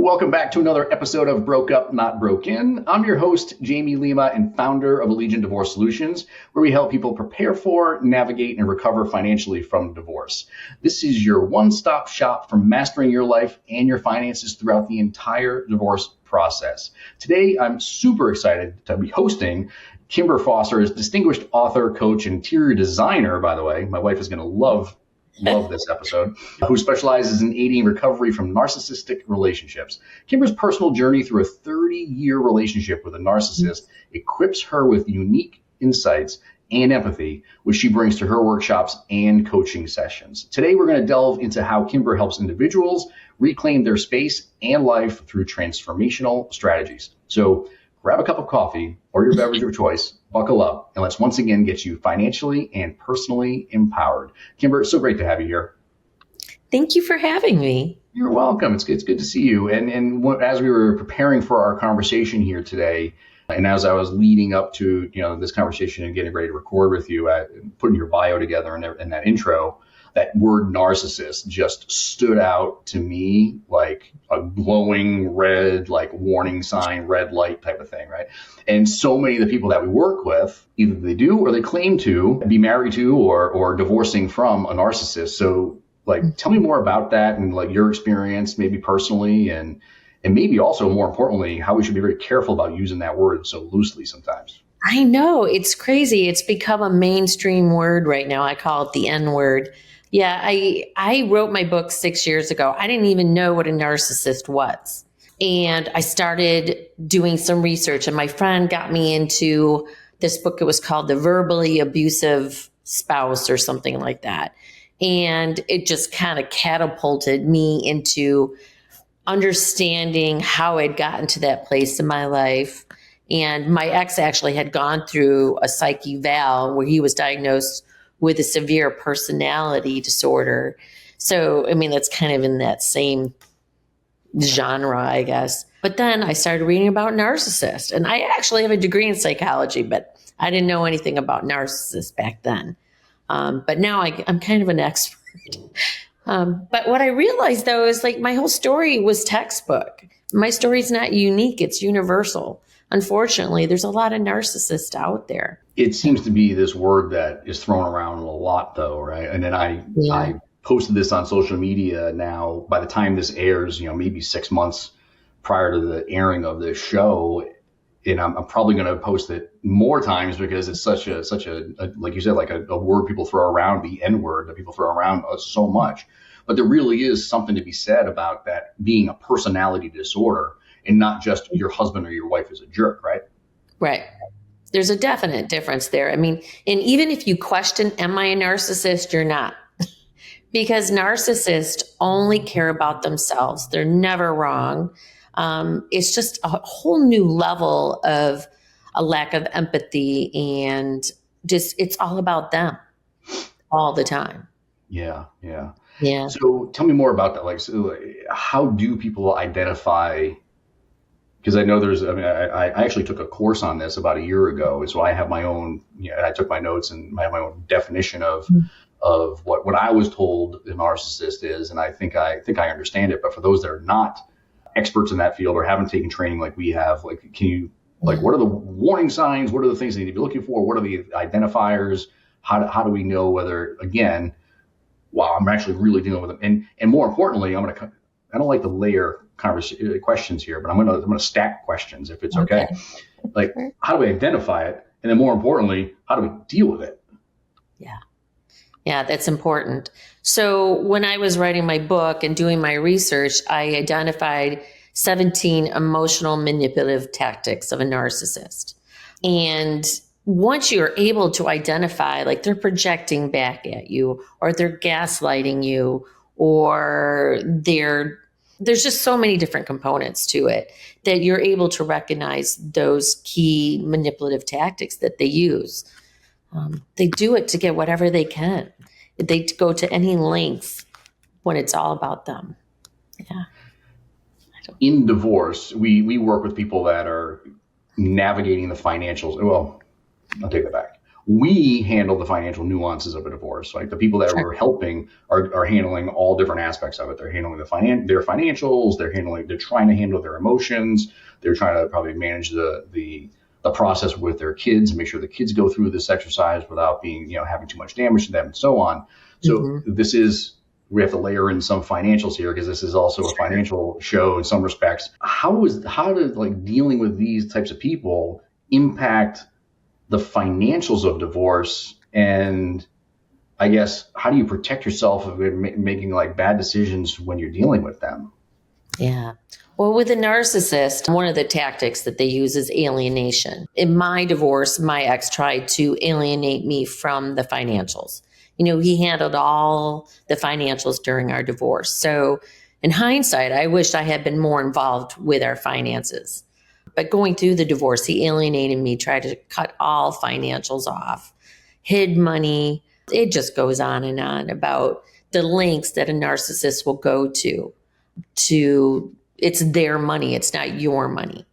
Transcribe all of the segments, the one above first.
Welcome back to another episode of Broke Up, Not Broken. I'm your host, Jamie Lima, and founder of Allegiant Divorce Solutions, where we help people prepare for, navigate, and recover financially from divorce. This is your one-stop shop for mastering your life and your finances throughout the entire divorce process. Today, I'm super excited to be hosting Kimber Foster, is distinguished author, coach, and interior designer, by the way. My wife is going to love this episode, who specializes in aiding recovery from narcissistic relationships. Kimber's personal journey through a 30-year relationship with a narcissist equips her with unique insights and empathy, which she brings to her workshops and coaching sessions. Today, we're going to delve into how Kimber helps individuals reclaim their space and life through transformational strategies. So grab a cup of coffee or your beverage of choice, buckle up, and let's once again get you financially and personally empowered. Kimber, it's so great to have you here. Thank you for having me. You're welcome. It's good to see you. As we were preparing for our conversation here today, and as I was leading up to this conversation and getting ready to record with you, putting your bio together and that intro, that word narcissist just stood out to me like a glowing red, like warning sign, red light type of thing, right? And so many of the people that we work with, either they do or they claim to be married to or divorcing from a narcissist. So tell me more about that and your experience, maybe personally, and maybe also more importantly, how we should be very careful about using that word so loosely sometimes. I know, it's crazy. It's become a mainstream word right now. I call it the N word. Yeah, I wrote my book 6 years ago. I didn't even know what a narcissist was. And I started doing some research, and my friend got me into this book. It was called The Verbally Abusive Spouse or something like that. And it just kind of catapulted me into understanding how I'd gotten to that place in my life. And my ex actually had gone through a psych eval where he was diagnosed with a severe personality disorder. So, that's kind of in that same genre, I guess. But then I started reading about narcissists. And I actually have a degree in psychology, but I didn't know anything about narcissists back then. But now I'm kind of an expert. But what I realized, though, is my whole story was textbook. My story's not unique. It's universal. Unfortunately, there's a lot of narcissists out there. It seems to be this word that is thrown around a lot, though, right? And then I posted this on social media now. By the time this airs, maybe 6 months prior to the airing of this show, and I'm probably going to post it more times because it's such a like you said, a word people throw around, the N word that people throw around so much. But there really is something to be said about that being a personality disorder and not just your husband or your wife is a jerk, right? Right. There's a definite difference there. And even if you question, am I a narcissist? You're not. Because narcissists only care about themselves. They're never wrong. It's just a whole new level of a lack of empathy, and just it's all about them all the time. Yeah. So tell me more about that. How do people identify? Because I know I actually took a course on this about a year ago. So I have my own, I took my notes and I have my own definition of what I was told a narcissist is. And I think I understand it. But for those that are not experts in that field or haven't taken training like we have, can you, what are the warning signs? What are the things they need to be looking for? What are the identifiers? How do we know whether, again, wow, I'm actually really dealing with them? And more importantly, I don't like to layer questions here, but I'm going to stack questions if it's okay. How do we identify it? And then more importantly, how do we deal with it? Yeah, that's important. So when I was writing my book and doing my research, I identified 17 emotional manipulative tactics of a narcissist. And once you're able to identify, they're projecting back at you, or they're gaslighting you, or there's just so many different components to it that you're able to recognize those key manipulative tactics that they use. They do it to get whatever they can. They go to any lengths when it's all about them. Yeah. In divorce, we work with people that are navigating the financials. Well, I'll take that back. We handle the financial nuances of a divorce. Like the people that Sure. we're helping are handling all different aspects of it. They're handling their financials. They're trying to handle their emotions. They're trying to probably manage the process with their kids and make sure the kids go through this exercise without being, having too much damage to them and so on. So we have to layer in some financials here because this is also a financial show in some respects. How did like dealing with these types of people impact the financials of divorce? And I guess, how do you protect yourself of making like bad decisions when you're dealing with them? Yeah. Well, with a narcissist, one of the tactics that they use is alienation. In my divorce, my ex tried to alienate me from the financials. He handled all the financials during our divorce. So in hindsight, I wished I had been more involved with our finances. But going through the divorce, he alienated me, tried to cut all financials off, hid money. It just goes on and on about the lengths that a narcissist will go to it's their money. It's not your money.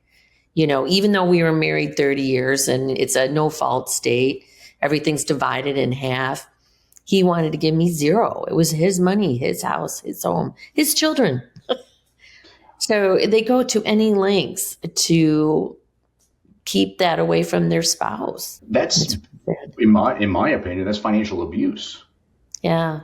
Even though we were married 30 years and it's a no fault state, everything's divided in half. He wanted to give me zero. It was his money, his house, his home, his children. So they go to any lengths to keep that away from their spouse. That's, in my opinion, that's financial abuse. Yeah.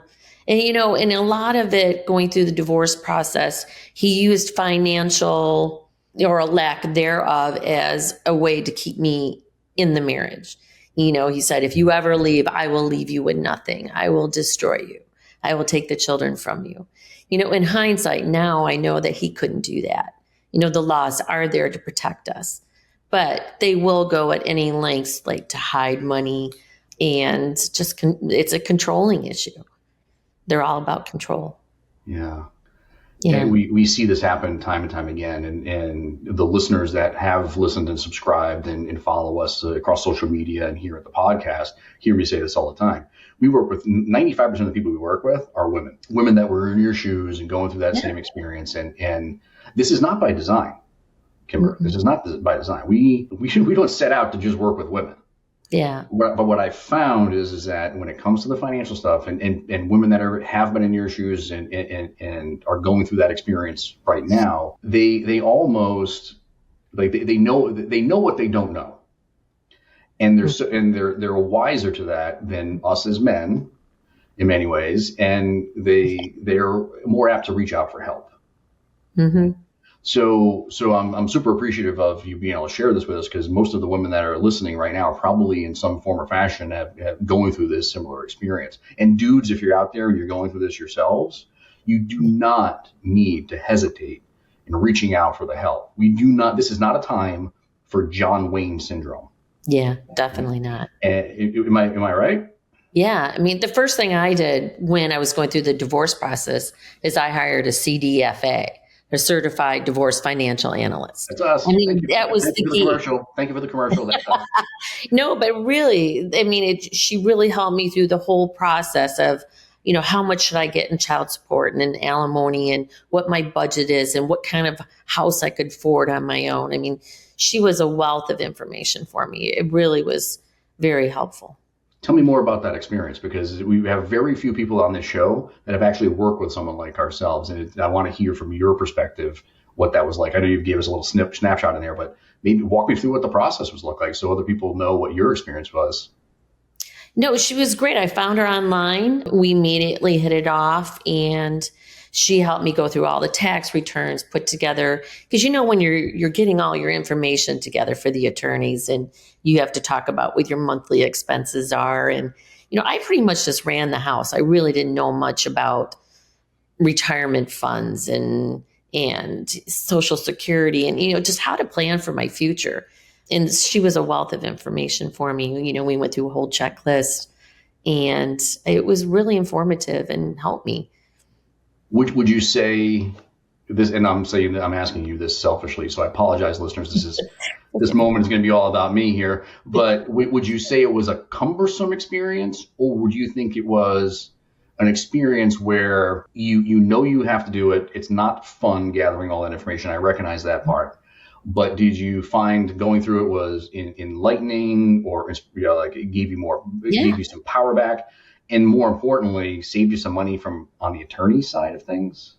And, in a lot of it going through the divorce process, he used financial or a lack thereof as a way to keep me in the marriage. He said, if you ever leave, I will leave you with nothing. I will destroy you. I will take the children from you. In hindsight, now I know that he couldn't do that. The laws are there to protect us, but they will go at any lengths like to hide money, and just it's a controlling issue. They're all about control. Yeah. Yeah. And we see this happen time and time again. And the listeners that have listened and subscribed and follow us across social media and here at the podcast hear me say this all the time. We work with 95% of the people we work with are women that were in your shoes and going through that same experience. And this is not by design, Kimber. This is not by design. We don't set out to just work with women. Yeah. But what I found is that when it comes to the financial stuff and women that have been in your shoes and are going through that experience right now, they almost like they know what they don't know. And they're wiser to that than us as men in many ways, and they're more apt to reach out for help. Mm-hmm. So I'm super appreciative of you being able to share this with us, because most of the women that are listening right now are probably in some form or fashion have going through this similar experience. And dudes, if you're out there and you're going through this yourselves, you do not need to hesitate in reaching out for the help. This is not a time for John Wayne syndrome. Yeah, definitely not. Am I right? Yeah. I mean, the first thing I did when I was going through the divorce process is I hired a CDFA, a Certified Divorce Financial Analyst. That's us. I mean, that was the key. Thank you for the commercial. That's us. No, but really, I mean, she really helped me through the whole process of, how much should I get in child support and in alimony and what my budget is and what kind of house I could afford on my own. I mean, she was a wealth of information for me. It really was very helpful. Tell me more about that experience, because we have very few people on this show that have actually worked with someone like ourselves. And I want to hear from your perspective what that was like. I know you gave us a little snapshot in there, but maybe walk me through what the process was like so other people know what your experience was. No, she was great. I found her online. We immediately hit it off, and she helped me go through all the tax returns, put together, because when you're getting all your information together for the attorneys, and you have to talk about what your monthly expenses are. And, I pretty much just ran the house. I really didn't know much about retirement funds and Social Security and, just how to plan for my future. And she was a wealth of information for me. We went through a whole checklist, and it was really informative and helped me. Would you say this, and I'm asking you this selfishly, so I apologize, listeners. This moment is going to be all about me here. But would you say it was a cumbersome experience, or would you think it was an experience where you have to do it? It's not fun gathering all that information. I recognize that part. But did you find going through it was enlightening, or like it gave you it gave you some power back, and more importantly, saved you some money from on the attorney side of things?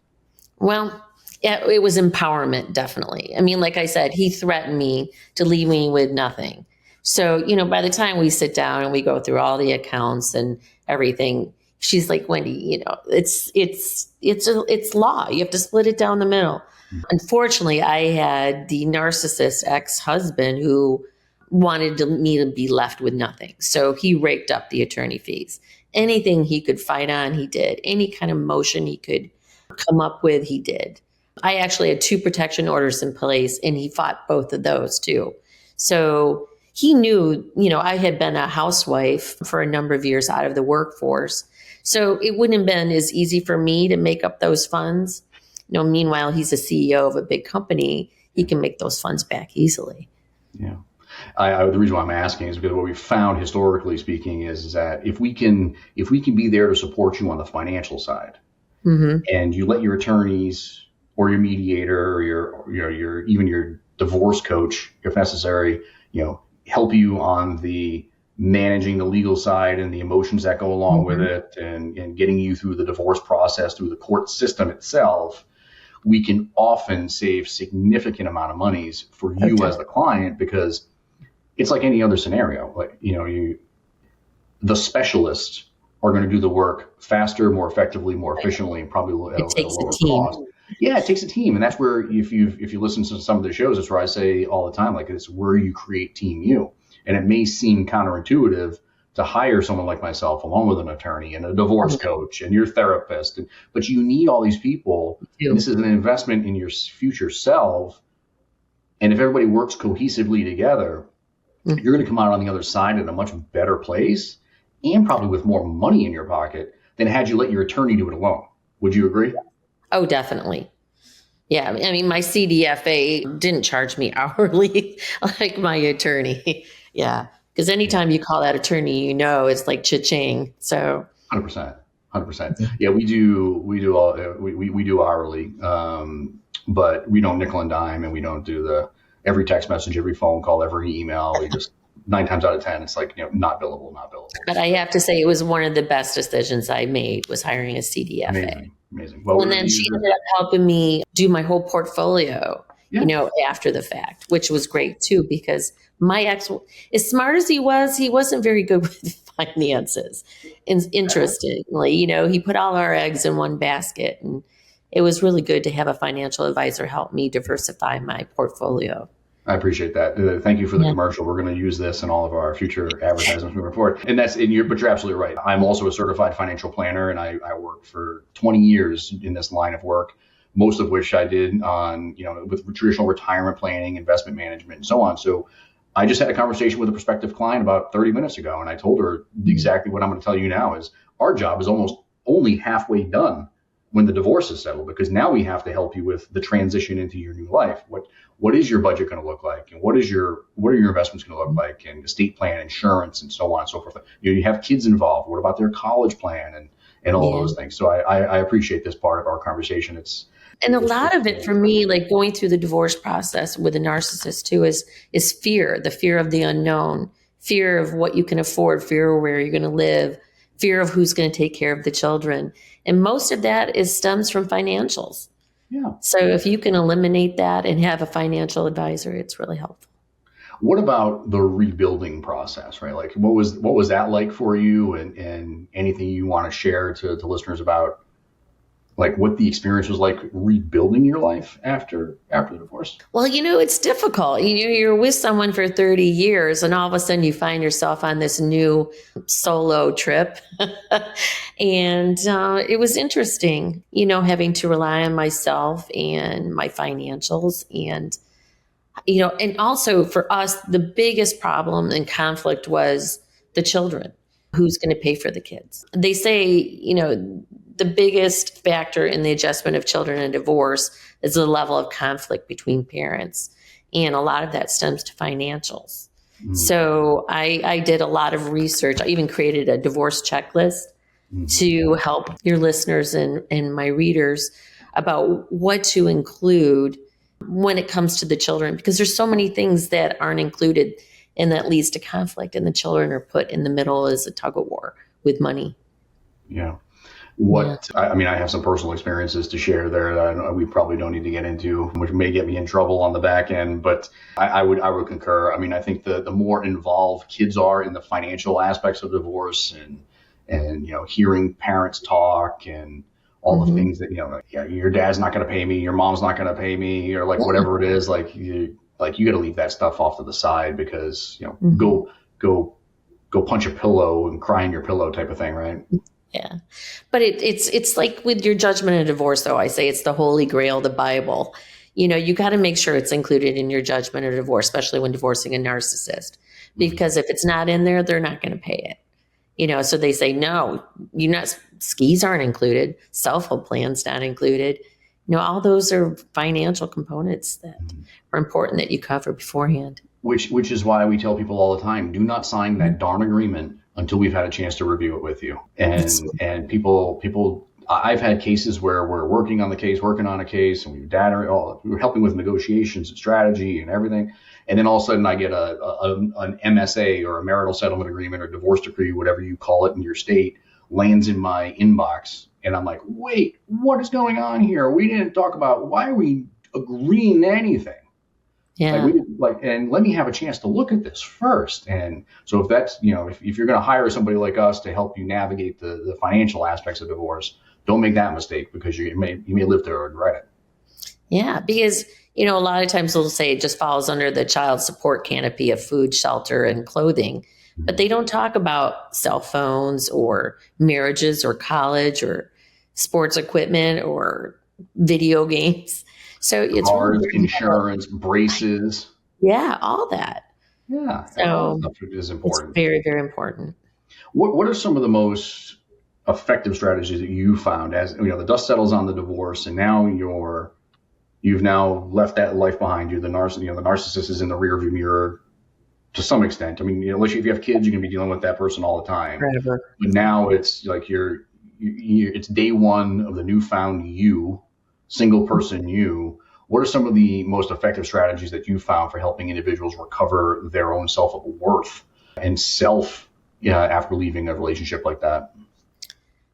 Well, yeah, it was empowerment, definitely. I mean, like I said, he threatened me to leave me with nothing. So, by the time we sit down and we go through all the accounts and everything, she's like, Wendy, it's law. You have to split it down the middle. Unfortunately, I had the narcissist ex-husband who wanted me to be left with nothing. So he raked up the attorney fees. Anything he could fight on, he did. Any kind of motion he could come up with, he did. I actually had 2 protection orders in place, and he fought both of those too. So he knew, I had been a housewife for a number of years out of the workforce. So it wouldn't have been as easy for me to make up those funds. Meanwhile, he's a CEO of a big company. He can make those funds back easily. Yeah. The reason why I'm asking is because what we've found historically speaking is that if we can be there to support you on the financial side, and you let your attorneys or your mediator or your even your divorce coach, if necessary, help you on the managing the legal side and the emotions that go along with it, and getting you through the divorce process, through the court system itself, we can often save significant amount of monies for you as the client, because it's like any other scenario. Like, the specialists are going to do the work faster, more effectively, more efficiently, and probably at a lower cost. Yeah, it takes a team. And that's where, if you listen to some of the shows, that's where I say all the time, like, it's where you create team you. And it may seem counterintuitive to hire someone like myself along with an attorney and a divorce coach and your therapist, but you need all these people. This is an investment in your future self. And if everybody works cohesively together, you're going to come out on the other side in a much better place, and probably with more money in your pocket than had you let your attorney do it alone. Would you agree? Oh, definitely. Yeah. I mean, my CDFA didn't charge me hourly like my attorney. Yeah. Because anytime you call that attorney, it's like cha-ching. So 100%. Yeah, we do hourly, but we don't nickel and dime, and we don't do every text message, every phone call, every email. We just 9 times out of 10, it's like, not billable. But I have to say, it was one of the best decisions I made, was hiring a CDFA. Amazing. Well, and then she ended up helping me do my whole portfolio, after the fact, which was great too, because my ex, as smart as he wasn't very good with finances. And interestingly, he put all our eggs in one basket, and it was really good to have a financial advisor help me diversify my portfolio. I appreciate that. Thank you for the commercial. We're going to use this in all of our future advertisements moving forward. And but you're absolutely right. I'm also a certified financial planner, and I worked for 20 years in this line of work, most of which I did on, with traditional retirement planning, investment management, and so on. So I just had a conversation with a prospective client about 30 minutes ago, and I told her exactly what I'm going to tell you now is our job is almost only halfway done when the divorce is settled, because now we have to help you with the transition into your new life. What is your budget going to look like, and what are your investments going to look like, and estate plan, insurance, and so on and so forth. You have kids involved. What about their college plan and all those things? So I appreciate this part of our conversation. And a lot of it for me, like going through the divorce process with a narcissist too, is fear, the fear of the unknown, fear of what you can afford, fear of where you're going to live, fear of who's going to take care of the children. And most of that stems from financials. Yeah. So if you can eliminate that and have a financial advisor, it's really helpful. What about the rebuilding process, right? Like what was that like for you, and anything you want to share to listeners about like what the experience was like rebuilding your life after the divorce? Well, it's difficult. You're with someone for 30 years and all of a sudden you find yourself on this new solo trip. And it was interesting, having to rely on myself and my financials. And, and also for us, the biggest problem and conflict was the children. Who's going to pay for the kids? They say, the biggest factor in the adjustment of children in divorce is the level of conflict between parents. And a lot of that stems to financials. Mm-hmm. So I did a lot of research. I even created a divorce checklist to help your listeners and my readers about what to include when it comes to the children, because there's so many things that aren't included and that leads to conflict, and the children are put in the middle as a tug of war with money. Yeah. Yeah. I mean, I have some personal experiences to share there that we probably don't need to get into, which may get me in trouble on the back end, but I would concur. I mean, I think the more involved kids are in the financial aspects of divorce and hearing parents talk and all the things that, your dad's not going to pay me, your mom's not going to pay me, or like whatever it is, you got to leave that stuff off to the side because, go punch a pillow and cry in your pillow type of thing, right? Yeah. But it's like with your judgment of divorce, though, I say it's the Holy Grail, the Bible. You got to make sure it's included in your judgment of divorce, especially when divorcing a narcissist, because if it's not in there, they're not going to pay it. So they say, no, skis aren't included. Self-help plan's not included. All those are financial components that are important that you cover beforehand. Which is why we tell people all the time, do not sign that darn agreement until we've had a chance to review it with you. And people, I've had cases where we're working on a case, and we're helping with negotiations and strategy and everything. And then all of a sudden I get an MSA or a marital settlement agreement or divorce decree, whatever you call it in your state, lands in my inbox. And I'm like, wait, what is going on here? We didn't talk about why are we agreeing to anything? Yeah. And let me have a chance to look at this first. And so if that's, if you're going to hire somebody like us to help you navigate the financial aspects of divorce, don't make that mistake because you may live to regret it. Yeah. Because, a lot of times they'll say it just falls under the child support canopy of food, shelter, and clothing, but they don't talk about cell phones or marriages or college or sports equipment or video games. So it's cars, insurance, braces. Yeah, all that. Yeah. So it is important. It's very, very important. What are some of the most effective strategies that you found as the dust settles on the divorce and now you've now left that life behind you? The narcissist is in the rearview mirror to some extent. I mean, unless if you have kids, you're going to be dealing with that person all the time. Forever. But now it's like it's day one of the newfound you. Single person you. What are some of the most effective strategies that you found for helping individuals recover their own self-worth and after leaving a relationship like that?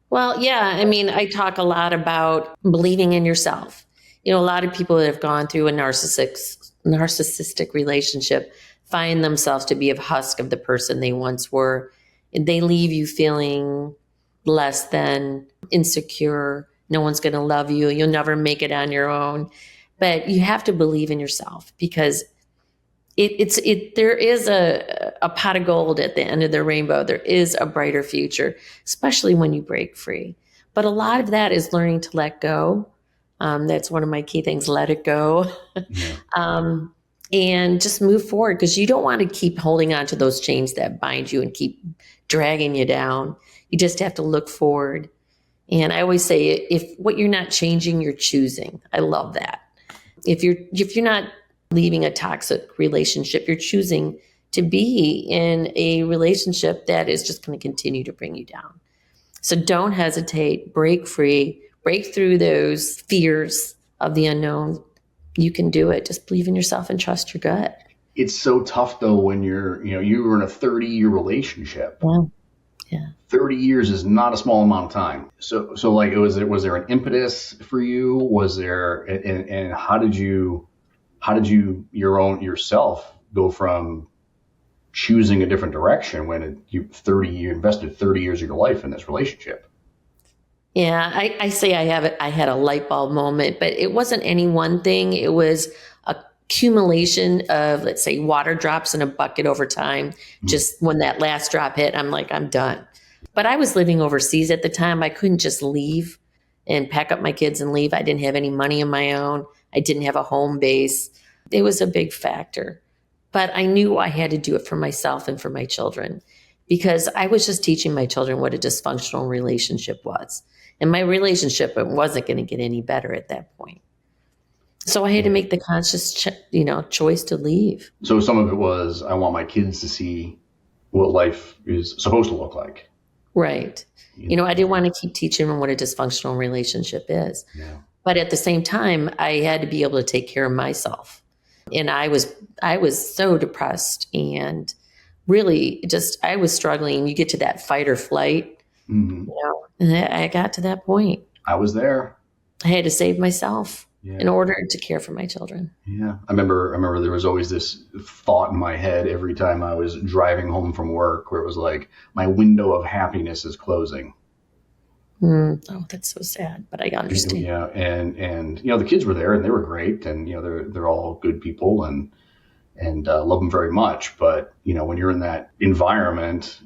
Well, yeah. I mean, I talk a lot about believing in yourself. A lot of people that have gone through a narcissistic relationship find themselves to be a husk of the person they once were. And they leave you feeling less than, insecure. No one's going to love you. You'll never make it on your own. But you have to believe in yourself because there is a pot of gold at the end of the rainbow. There is a brighter future, especially when you break free. But a lot of that is learning to let go. That's one of my key things, let it go. Yeah. And just move forward because you don't want to keep holding on to those chains that bind you and keep dragging you down. You just have to look forward. And I always say, if what you're not changing, you're choosing. I love that. If you're not leaving a toxic relationship, you're choosing to be in a relationship that is just going to continue to bring you down. So don't hesitate, break free, break through those fears of the unknown. You can do it. Just believe in yourself and trust your gut. It's so tough though when you were in a 30-year relationship. Yeah. 30 years is not a small amount of time. So like, was there an impetus for you? Was there, and how did you yourself go from choosing a different direction when you invested 30 years of your life in this relationship? Yeah, I say I had a light bulb moment, but it wasn't any one thing. It was accumulation of, let's say, water drops in a bucket over time. Just when that last drop hit, I'm like, I'm done. But I was living overseas at the time. I couldn't just leave and pack up my kids and leave. I didn't have any money of my own. I didn't have a home base. It was a big factor. But I knew I had to do it for myself and for my children because I was just teaching my children what a dysfunctional relationship was. And my relationship wasn't going to get any better at that point. So I had to make the conscious, choice to leave. So some of it was, I want my kids to see what life is supposed to look like. Right. I didn't want to keep teaching them what a dysfunctional relationship is. Yeah. But at the same time, I had to be able to take care of myself. And I was so depressed and really just, I was struggling. You get to that fight or flight, Mm-hmm. and I got to that point. I was there. I had to save myself Yeah. in order to care for my children. Yeah. I remember there was always this thought in my head every time I was driving home from work where it was like, my window of happiness is closing. Oh, that's so sad, but I understand. Yeah. And the kids were there and they were great. And, they're all good people and love them very much. But, when you're in that environment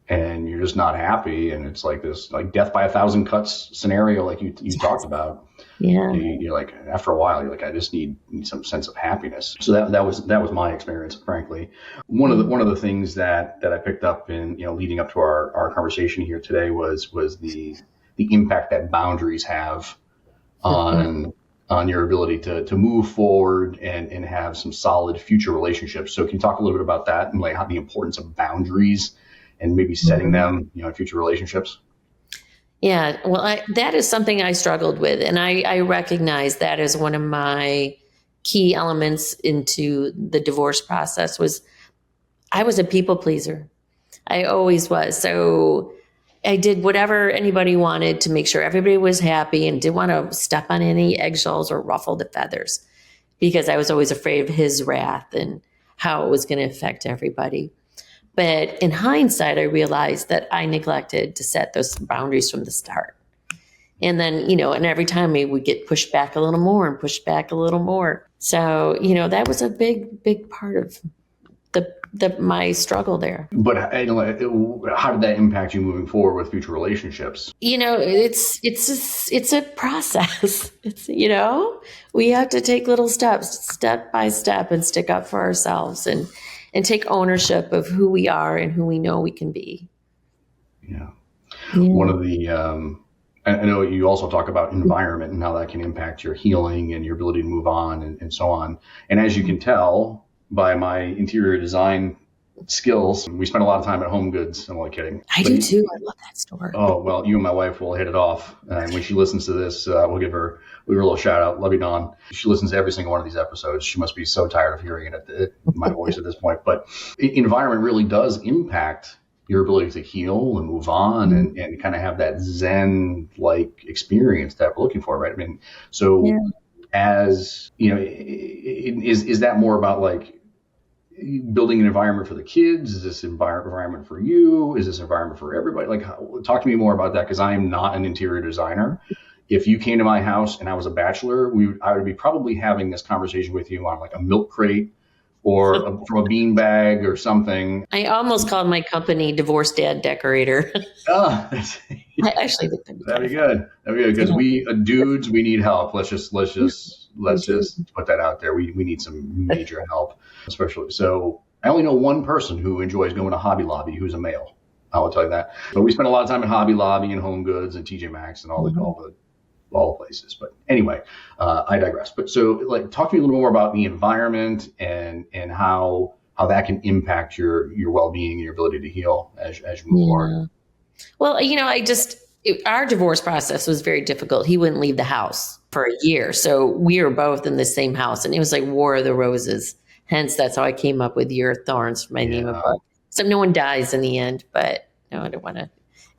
and you're just not happy and it's like this, like death by 1,000 cuts scenario, like you talked about, Yeah. you're like, after a while, you're like, I just need some sense of happiness. So that was my experience, frankly. One of the things that I picked up in, leading up to our conversation here today was the impact that boundaries have on your ability to move forward and have some solid future relationships. So can you talk a little bit about that and like how the importance of boundaries and maybe setting them, in future relationships? Yeah, well, that is something I struggled with. And I recognize that as one of my key elements into the divorce process was I was a people pleaser. I always was. So I did whatever anybody wanted to make sure everybody was happy and didn't want to step on any eggshells or ruffle the feathers because I was always afraid of his wrath and how it was going to affect everybody. But in hindsight, I realized that I neglected to set those boundaries from the start. And then, and every time we would get pushed back a little more and pushed back a little more. So, that was a big, big part of my struggle there. But how did that impact you moving forward with future relationships? It's a process. We have to take little steps, step by step, and stick up for ourselves and take ownership of who we are and who we know we can be. Yeah. One of the, I know you also talk about environment and how that can impact your healing and your ability to move on and so on. And as you can tell by my interior design skills, we spend a lot of time at Home Goods. I'm only kidding. I do too. I love that store. Oh, well, you and my wife will hit it off. And when she listens to this, we'll give her a little shout out. Love you, Dawn. She listens to every single one of these episodes. She must be so tired of hearing my voice at this point. But environment really does impact your ability to heal and move on and kind of have that Zen-like experience that we're looking for, right? I mean, so as, is that more about like building an environment for the kids? Is this environment for you? Is this environment for everybody? Like, talk to me more about that, because I am not an interior designer. If you came to my house and I was a bachelor, I would be probably having this conversation with you on like a milk crate or from a bean bag or something. I almost called my company Divorce Dad Decorator. Oh, I actually think that'd be good. Because we dudes, we need help. Let's just put that out there. We need some major help, especially. So I only know one person who enjoys going to Hobby Lobby who's a male. I will tell you that. But we spend a lot of time at Hobby Lobby and Home Goods and TJ Maxx and all the places. But anyway, I digress. But so, like, talk to me a little more about the environment and how that can impact your well-being and your ability to heal as you move forward. Well, our divorce process was very difficult. He wouldn't leave the house for a year. So we were both in the same house, and it was like War of the Roses. Hence, that's how I came up with Year of Thorns for my name of book. So no one dies in the end, but I don't want to,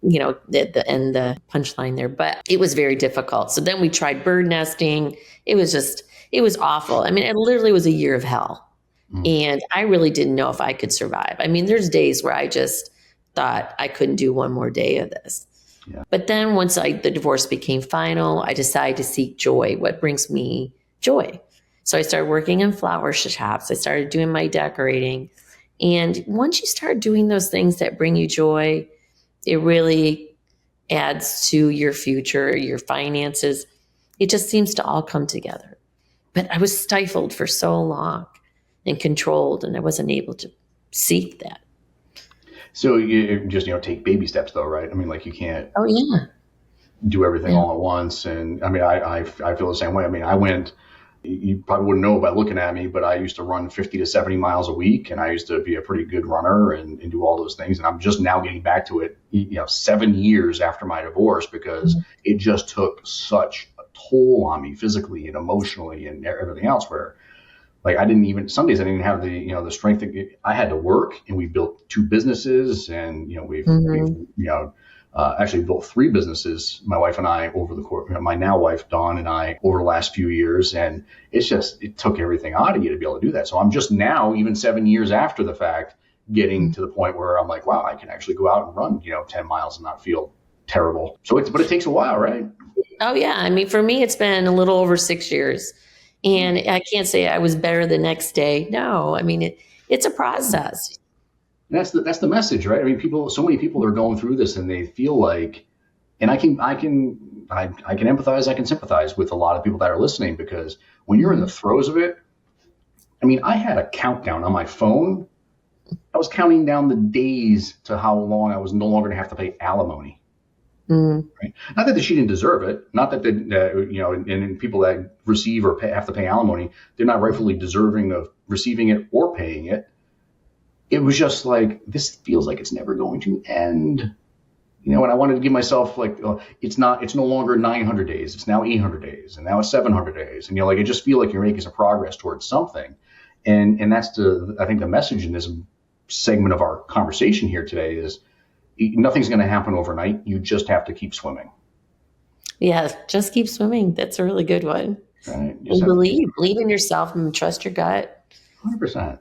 the punchline there. But it was very difficult. So then we tried bird nesting. It was awful. I mean, it literally was a year of hell. And I really didn't know if I could survive. I mean, there's days where I just thought I couldn't do one more day of this. Yeah. But then once the divorce became final, I decided to seek joy. What brings me joy? So I started working in flower shops. I started doing my decorating. And once you start doing those things that bring you joy, it really adds to your future, your finances. It just seems to all come together. But I was stifled for so long and controlled, and I wasn't able to seek that. So you just, take baby steps though, right? I mean, like you can't do everything all at once. And I mean, I feel the same way. I mean, you probably wouldn't know by looking at me, but I used to run 50 to 70 miles a week, and I used to be a pretty good runner and do all those things. And I'm just now getting back to it, 7 years after my divorce, because it just took such toll on me physically and emotionally and everything else, where like some days I didn't even have the strength. I had to work, and we built 2 businesses, and we've actually built 3 businesses, my wife and I, over the course, my now wife, Dawn, and I, over the last few years. And it took everything out of you to be able to do that. So I'm just now, even 7 years after the fact, getting to the point where I'm like, wow, I can actually go out and run, 10 miles and not feel terrible. But it takes a while, right? Oh yeah. I mean, for me, it's been a little over 6 years, and I can't say I was better the next day. No, I mean, it's a process. That's the message, right? I mean, so many people are going through this, and they feel like, and I can empathize, I can sympathize with a lot of people that are listening, because when you're in the throes of it, I mean, I had a countdown on my phone. I was counting down the days to how long I was no longer going to have to pay alimony. Right? Not that she didn't deserve it. Not that and people that receive or have to pay alimony, they're not rightfully deserving of receiving it or paying it. It was just like, this feels like it's never going to end. And I wanted to give myself it's no longer 900 days. It's now 800 days, and now it's 700 days. And I just feel like you're making some progress towards something. And that's I think the message in this segment of our conversation here today is, nothing's going to happen overnight. You just have to keep swimming. Yeah, just keep swimming. That's a really good one. Right. And believe in yourself and trust your gut. 100%.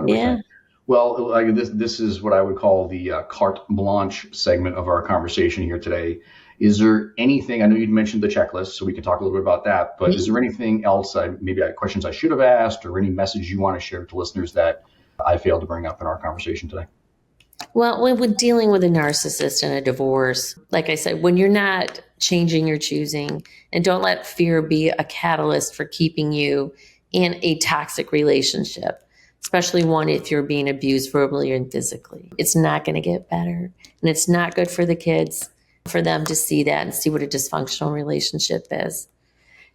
Yeah. Well, this is what I would call the carte blanche segment of our conversation here today. Is there anything, I know you'd mentioned the checklist, so we can talk a little bit about that, but is there anything else, maybe questions I should have asked, or any message you want to share to listeners that I failed to bring up in our conversation today? Well, when dealing with a narcissist and a divorce, like I said, when you're not changing, you're choosing, and don't let fear be a catalyst for keeping you in a toxic relationship, especially one if you're being abused verbally and physically. It's not going to get better, and it's not good for the kids for them to see that and see what a dysfunctional relationship is.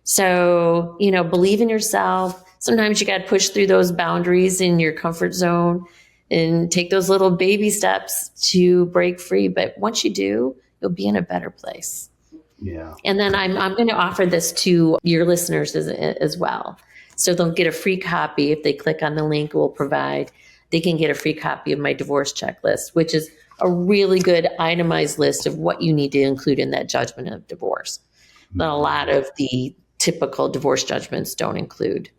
So, believe in yourself. Sometimes you got to push through those boundaries in your comfort zone and take those little baby steps to break free. But once you do, you'll be in a better place. Yeah. And then I'm going to offer this to your listeners as well. So they'll get a free copy if they click on the link we'll provide. They can get a free copy of my divorce checklist, which is a really good itemized list of what you need to include in that judgment of divorce that a lot of the typical divorce judgments don't include.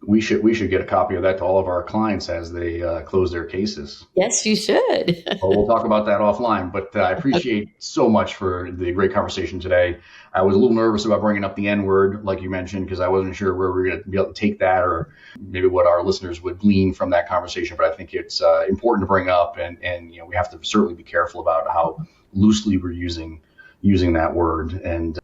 We should get a copy of that to all of our clients as they close their cases. Yes, you should. Well, we'll talk about that offline, but I appreciate so much for the great conversation today. I was a little nervous about bringing up the N word, like you mentioned, because I wasn't sure where we were going to be able to take that, or maybe what our listeners would glean from that conversation. But I think it's important to bring up, and we have to certainly be careful about how loosely we're using that word. And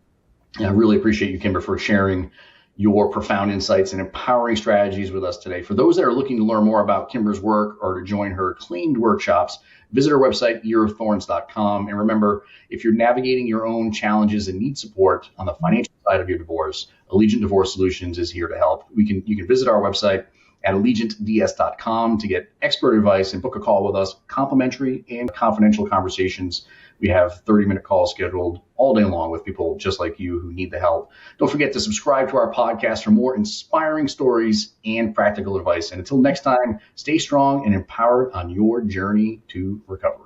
I really appreciate you, Kimber, for sharing your profound insights and empowering strategies with us today. For those that are looking to learn more about Kimber's work or to join her claimed workshops, visit our website, yearofthorns.com. And remember, if you're navigating your own challenges and need support on the financial side of your divorce, Allegiant Divorce Solutions is here to help. You can visit our website at allegiantds.com to get expert advice and book a call with us, complimentary and confidential conversations. We have 30-minute calls scheduled all day long with people just like you who need the help. Don't forget to subscribe to our podcast for more inspiring stories and practical advice. And until next time, stay strong and empowered on your journey to recovery.